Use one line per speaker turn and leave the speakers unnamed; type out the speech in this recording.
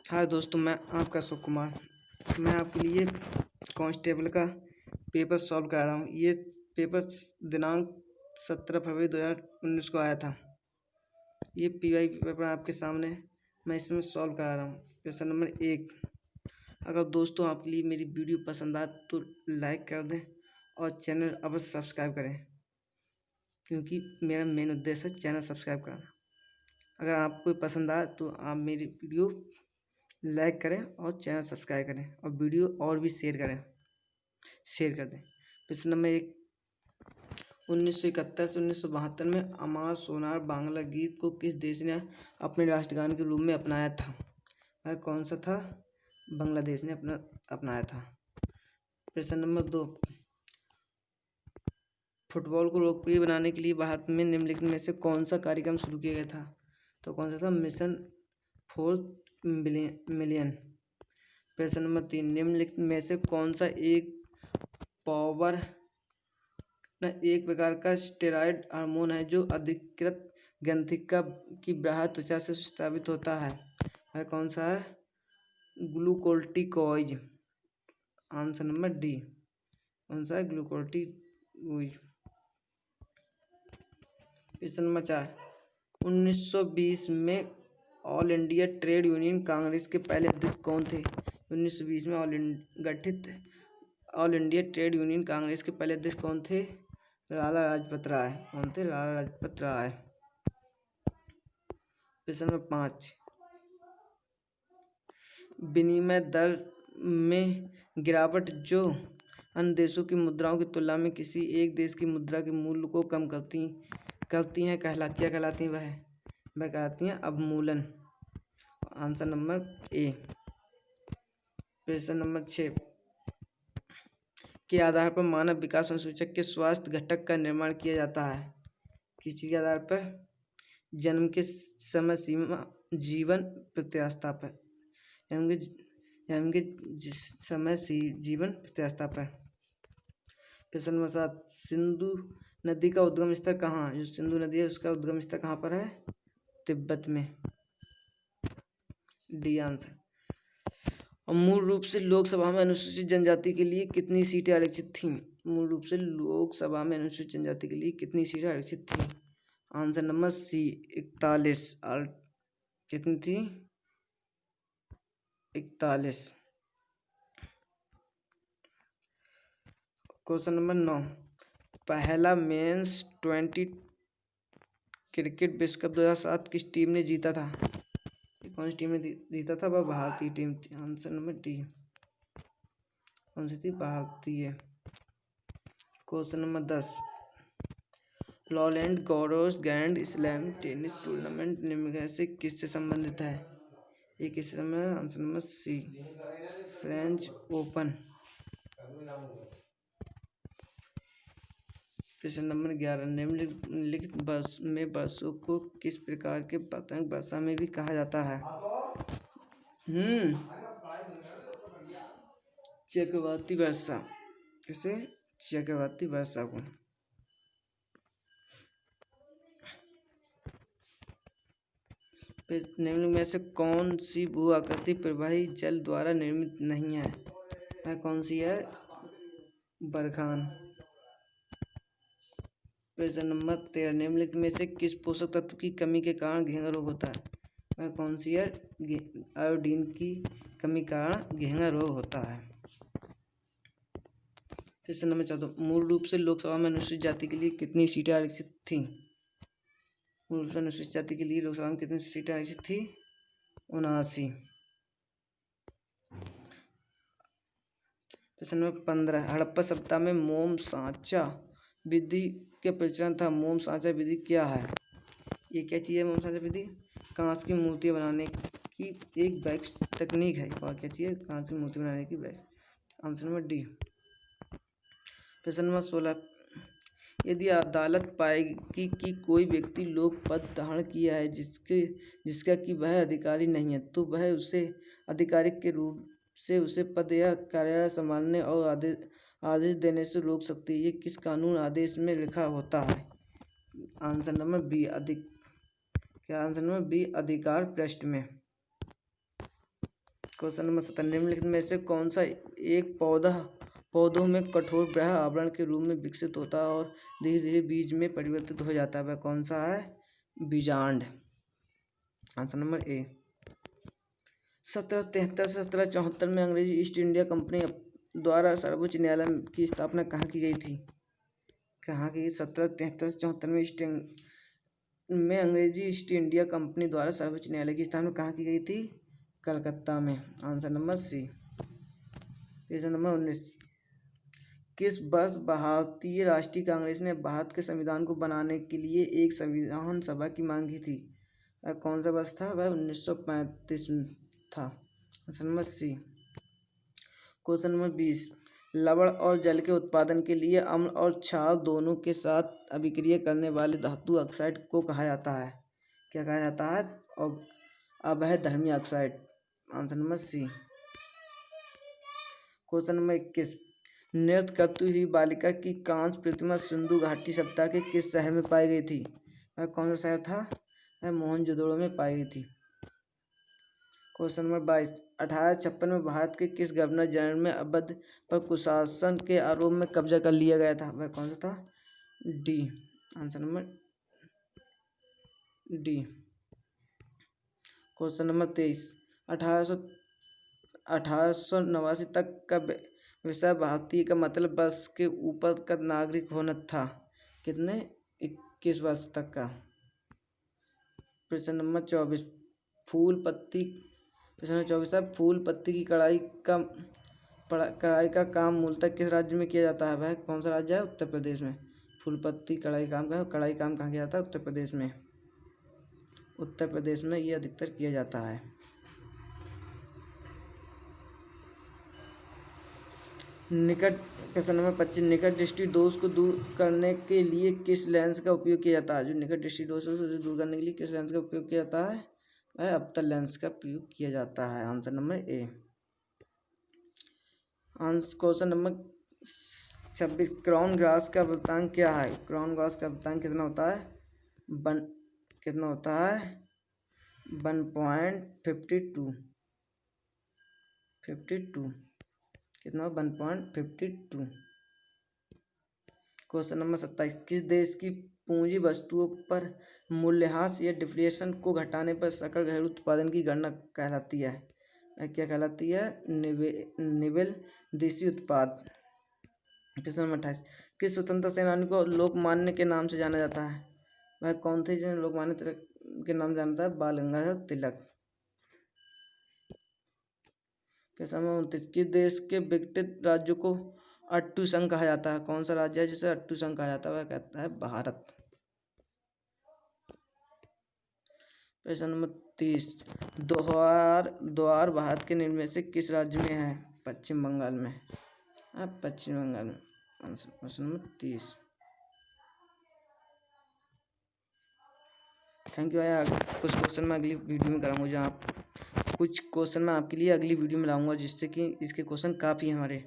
हाय दोस्तों, मैं आपका अशोक कुमार। मैं आपके लिए कांस्टेबल का पेपर सॉल्व करा रहा हूँ। ये पेपर दिनांक 17 फरवरी 2019 को आया था। ये पीवाई पेपर आपके सामने है। मैं इसमें सॉल्व करा रहा हूँ। Question number 1। अगर दोस्तों आपके लिए मेरी वीडियो पसंद आए तो लाइक कर दें और चैनल अवश्य सब्सक्राइब करें, क्योंकि मेरा मेन उद्देश्य है चैनल सब्सक्राइब करना। अगर आपको पसंद आए तो आप मेरी वीडियो लाइक करें और चैनल सब्सक्राइब करें और वीडियो और भी शेयर कर दें। प्रश्न नंबर 1। 1971 से 1972 में अमार सोनार बांग्ला गीत को किस देश ने अपने राष्ट्रगान के रूप में अपनाया था? वह कौन सा था? बांग्लादेश ने अपनाया था। प्रश्न नंबर 2। फुटबॉल को लोकप्रिय बनाने के लिए भारत में निम्नलिखित में से कौन सा कार्यक्रम शुरू किया गया था? तो कौन सा था? Mission 4 million. प्रश्न नंबर 3। निम्नलिखित में से कौन सा एक प्रकार का स्टेरॉयड हार्मोन है जो अधिकृत ग्रंथिका की बाह्य त्वचा से स्रावित होता है? वह कौन सा है? ग्लूकोर्टिकोइड। Answer number D. कौन सा है? ग्लूकोर्टिकोइड। प्रश्न नंबर 4। 1920 में all India trade union congress के पहले अध्यक्ष कौन थे? 1920 में गठित all India trade union congress के पहले अध्यक्ष कौन थे? लाला लाजपत राय। कौन थे? लाला लाजपत राय। प्रश्न नंबर 5। विनिमय दर में गिरावट जो अन्य देशों की मुद्राओं की तुलना में किसी एक देश की मुद्रा के मूल्य को कम करती हैं क्या कहलाती हैं? वह कहलाती हैं अवमूलन। Answer number A. प्रश्न नंबर 6 के आधार पर मानव विकास अनुसूचक के स्वास्थ्य घटक का निर्माण किया जाता है? किस चीज के आधार पर? जन्म के समय सीमा जीवन प्रत्याशा पर। जन्म के समय जीवन प्रत्याशा पर। प्रश्न नंबर 7। सिंधु नदी का उद्गम स्थल कहाँ? जो सिंधु नदी है उसका उद्गम स्थल कहाँ पर है? तिब्बत में। D answer. और मूल रूप से लोकसभा में अनुसूचित जनजाति के लिए कितनी सीटें आरक्षित थीं? मूल रूप से लोकसभा में अनुसूचित जनजाति के लिए कितनी सीटें आरक्षित थीं? Answer number C 41। कितनी थी? 41। Question number 9। पहला मेंस 20 क्रिकेट विश्व कप 2007 किस टीम ने जीता था? कौन सी टीम ने जीता था? वह भारतीय टीम थी। Answer number D. कौन सी थी? भारतीय। Question number 10। Roland Garros grand slam tennis tournament निम्न से किससे संबंधित है? ये किससे संबंधित है? Answer number C French Open. प्रश्न नंबर 11। निम्नलिखित वर्षों को किस प्रकार के पतंग वर्षा में भी कहा जाता है? चक्रवाती वर्षा। किसे? चक्रवाती वर्षा को। निम्न में से कौन सी भू आकृति प्रवाही जल द्वारा निर्मित नहीं है? वह कौन सी है? बरखान। प्रश्न नंबर 13। निम्नलिखित में से किस पोषक तत्व की कमी के कारण घेंघा रोग होता है? वह कौन सी है? आयोडीन की कमी के कारण घेंघा रोग होता है। प्रश्न नंबर 14। मूल रूप से लोकसभा में अनुसूचित जाति के लिए कितनी सीटें आरक्षित थीं? मूल रूप से अनुसूचित जाति के लिए लोकसभा में कितनी सीटें आरक्षित थी? 79। प्रश्न नंबर 15। हड़प्पा सभ्यता में मोम सांचा विधि का प्रचलन था। मोम सांचा विधि क्या है? ये क्या चीज़ है? मोम सांचा विधि कांच की मूर्तियाँ बनाने की एक वैक्स तकनीक है। और क्या चीज़ है? कांच की मूर्ति बनाने की वैक्स। Answer number D. प्रश्न नंबर 16। यदि अदालत पाएगी कि कोई व्यक्ति लोक पद धारण किया है जिसका कि वह अधिकारी नहीं है, तो वह उसे अधिकारी के रूप से उसे पद या कार्यालय संभालने और आदेश देने से रोक सकती है। ये किस कानून आदेश में लिखा होता है? Answer number B answer number B अधिकार पृष्ठ में। क्वेश्चन नंबर 17, निम्नलिखित में से कौन सा एक पौधों में कठोर बाह्य आवरण के रूप में विकसित होता है और धीरे धीरे बीज में परिवर्तित हो जाता है? वह कौन सा है? बीजांड। Answer number A. 1773 से 1774 में अंग्रेजी ईस्ट इंडिया कंपनी द्वारा सर्वोच्च न्यायालय की स्थापना कहाँ की गई थी? कहाँ की? 1773 से 74 में अंग्रेजी ईस्ट इंडिया कंपनी द्वारा सर्वोच्च न्यायालय की स्थापना कहाँ की गई थी? कलकत्ता में। Answer number C. Question number 19, किस वर्ष भारतीय राष्ट्रीय कांग्रेस ने भारत के संविधान को बनाने के लिए एक संविधान सभा की मांग की थी? वह कौन सा वर्ष था? वह 1935 में था। Answer number C. Question number 20, लवण और जल के उत्पादन के लिए अम्ल और क्षार दोनों के साथ अभिक्रिया करने वाले धातु ऑक्साइड को कहा जाता है? क्या कहा जाता है? और अवधर्मी oxide. Answer number C. Question number 21, नृत्य करती हुई बालिका की कांस्य प्रतिमा सिंधु घाटी सभ्यता के किस शहर में पाई गई थी? वह कौन सा शहर था? वह मोहनजोदड़ो में पाई गई थी। क्वेश्चन नंबर 22, 1856 में भारत के किस गवर्नर जनरल में अवध पर कुशासन के आरोप में कब्जा कर लिया गया था? वह कौन सा था? D. Answer number D. Question number 23, 1889 तक का विषय भारतीय का मतलब वर्ष के ऊपर का नागरिक होना था। कितने? 21 वर्ष तक का। प्रश्न नंबर 24, फूल पत्ती की कढ़ाई का काम मूलतः किस राज्य में किया जाता है? वह कौन सा राज्य है? उत्तर प्रदेश में। फूल पत्ती कढ़ाई काम कहाँ किया जाता है? उत्तर प्रदेश में। उत्तर प्रदेश में ये अधिकतर किया जाता है। प्रश्न नंबर 25, निकट दृष्टि दोष को दूर करने के लिए किस लेंस का उपयोग किया जाता है? जो निकट दृष्टि दोष है उसे दूर करने के लिए किस लेंस का उपयोग किया जाता है? वह अवतल लेंस का प्रयोग किया जाता है। Answer number A. Question number 26, crown grass का वृत्तांक क्या है? क्राउन ग्रास का वृत्तांक कितना होता है? कितना होता है? 1.52। कितना? 1.52। क्वेश्चन नंबर 27, किस देश की पूंजी वस्तुओं पर मूल्यह्रास या डिप्रिसिएशन को घटाने पर सकल घरेलू उत्पाद की गणना कहलाती है? क्या कहलाती है? निव्वल देशी उत्पाद। क्वेश्चन नंबर 28, किस स्वतंत्रता सेनानी को लोकमान्य के नाम से जाना जाता है? वह कौन थे जिन्हें लोकमान्य तिलक के नाम जानता है? बाल गंगाधर तिलक। क्वेश्चन नंबर 29, किस देश के विघटित राज्यों को अट्टू संघ कहा जाता है? कौन सा राज्य है जिसे अट्टू संघ कहा जाता है? वह कहता है भारत। प्रश्न नंबर 30, द्वार भारत के निम्न में से किस राज्य में है? पश्चिम बंगाल में। पश्चिम बंगाल में। प्रश्न नंबर 30। थैंक यू भैया। कुछ क्वेश्चन मैं अगली वीडियो में कराऊंगा, कुछ क्वेश्चन मैं आपके लिए अगली वीडियो में लाऊंगा जिससे कि इसके क्वेश्चन काफ़ी हमारे